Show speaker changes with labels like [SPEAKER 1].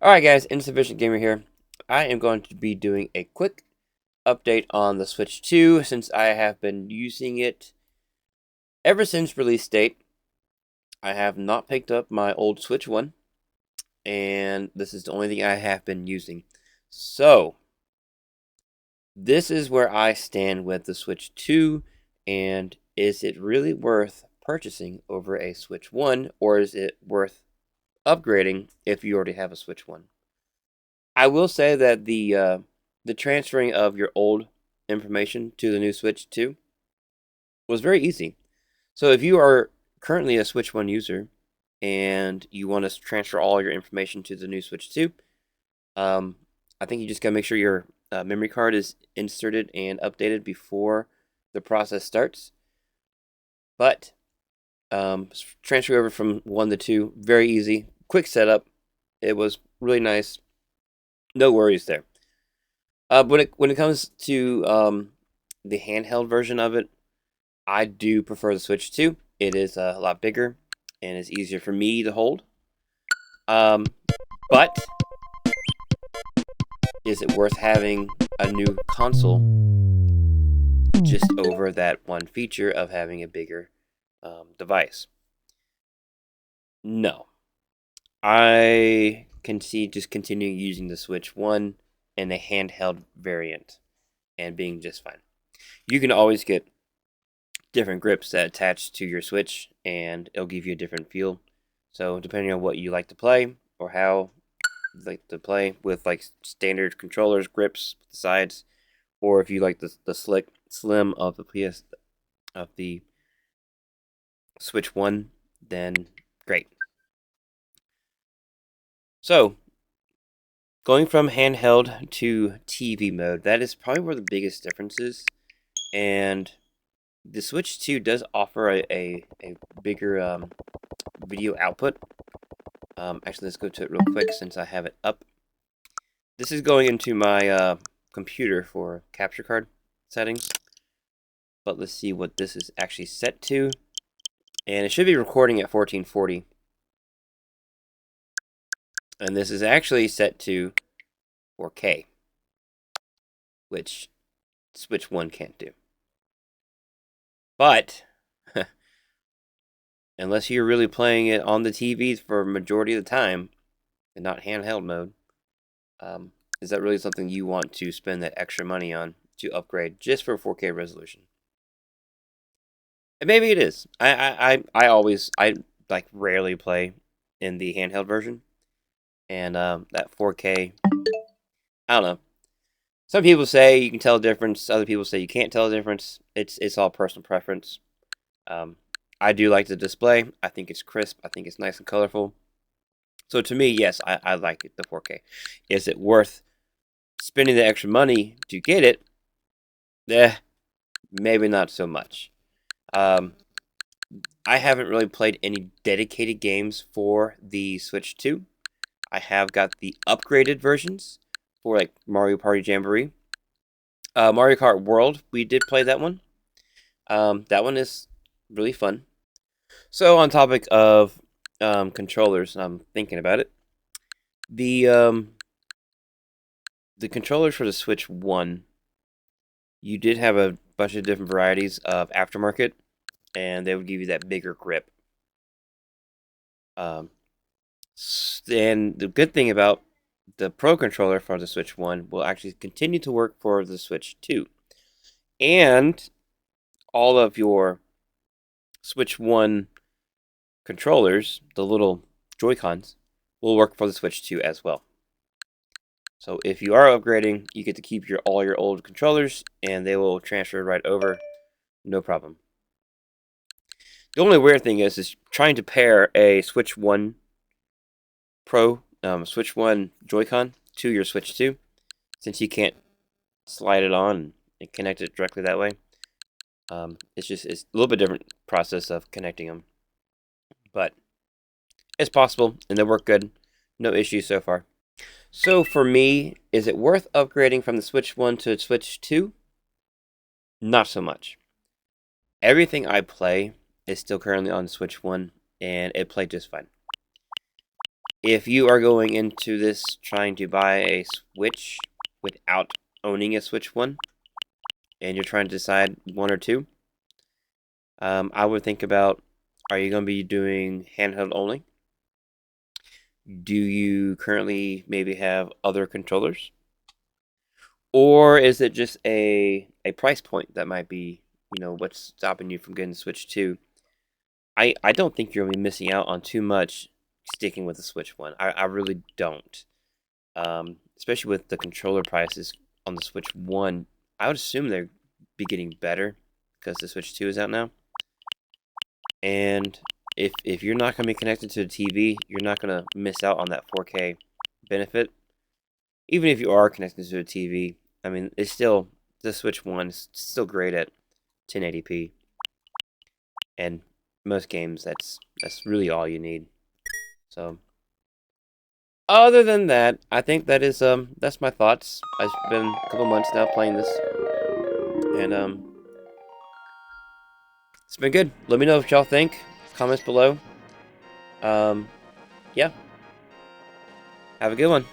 [SPEAKER 1] Alright guys, Insufficient Gamer here. I am going to be doing a quick update on the Switch 2 since I have been using it ever since release date. I have not picked up my old Switch 1 and this is the only thing I have been using. So, this is where I stand with the Switch 2 and is it really worth purchasing over a Switch 1 or is it worth upgrading if you already have a Switch 1? I will say that the transferring of your old information to the new Switch 2 was very easy. So if you are currently a Switch 1 user and you want to transfer all your information to the new Switch 2, I think you just gotta make sure your memory card is inserted and updated before the process starts. But transfer over from 1 to 2, very easy, quick setup. It was really nice. No worries there. When it comes to the handheld version of it, I do prefer the Switch 2. It is a lot bigger and is easier for me to hold. But is it worth having a new console just over that one feature of having a bigger device? No. I can see just continuing using the Switch 1 in a handheld variant and being just fine. You can always get different grips that attach to your Switch and it'll give you a different feel. So depending on what you like to play or how you like to play with like standard controllers, grips, the sides, or if you like the slick slim of the Switch 1, then great. So going from handheld to TV mode, that is probably where the biggest difference is. And the Switch 2 does offer a bigger video output. Actually, let's go to it real quick since I have it up. This is going into my computer for capture card settings. But let's see what this is actually set to. And it should be recording at 1440. And this is actually set to 4K, which Switch 1 can't do. But unless you're really playing it on the TVs for a majority of the time and not handheld mode, is that really something you want to spend that extra money on to upgrade just for 4K resolution? And maybe it is. I like rarely play in the handheld version, and that 4K, I don't know. Some people say you can tell the difference. Other people say you can't tell the difference. It's all personal preference. I do like the display. I think it's crisp. I think it's nice and colorful. So to me, yes, I like it, the 4K. Is it worth spending the extra money to get it? Maybe not so much. I haven't really played any dedicated games for the Switch 2. I have got the upgraded versions for like Mario Party Jamboree. Mario Kart World, we did play that one. That one is really fun. So on topic of controllers, I'm thinking about it. The controllers for the Switch 1, you did have a bunch of different varieties of aftermarket, and they would give you that bigger grip. And the good thing about the Pro controller for the Switch 1 will actually continue to work for the Switch 2. And all of your Switch 1 controllers, the little Joy-Cons, will work for the Switch 2 as well. So if you are upgrading, you get to keep all your old controllers, and they will transfer right over, no problem. The only weird thing is trying to pair a Switch 1 Pro, Switch 1 Joy-Con to your Switch 2, since you can't slide it on and connect it directly that way. It's a little bit different process of connecting them, but it's possible, and they work good. No issues so far. So for me, is it worth upgrading from the Switch 1 to Switch 2? Not so much. Everything I play is still currently on the Switch 1, and it played just fine. If you are going into this trying to buy a Switch without owning a Switch 1, and you're trying to decide one or two, I would think about, are you going to be doing handheld only? Do you currently maybe have other controllers? Or is it just a price point that might be, what's stopping you from getting the Switch 2? I don't think you're going to be missing out on too much sticking with the Switch 1. I really don't. Especially with the controller prices on the Switch 1, I would assume they'd be getting better because the Switch 2 is out now. And if you're not going to be connected to the TV, you're not going to miss out on that 4K benefit. Even if you are connected to the TV, I mean, it's still, the Switch 1 is still great at 1080p. And most games, that's really all you need. So, other than that, I think that's my thoughts. I've been a couple months now playing this, and it's been good. Let me know what y'all think. Comments below. Yeah. Have a good one.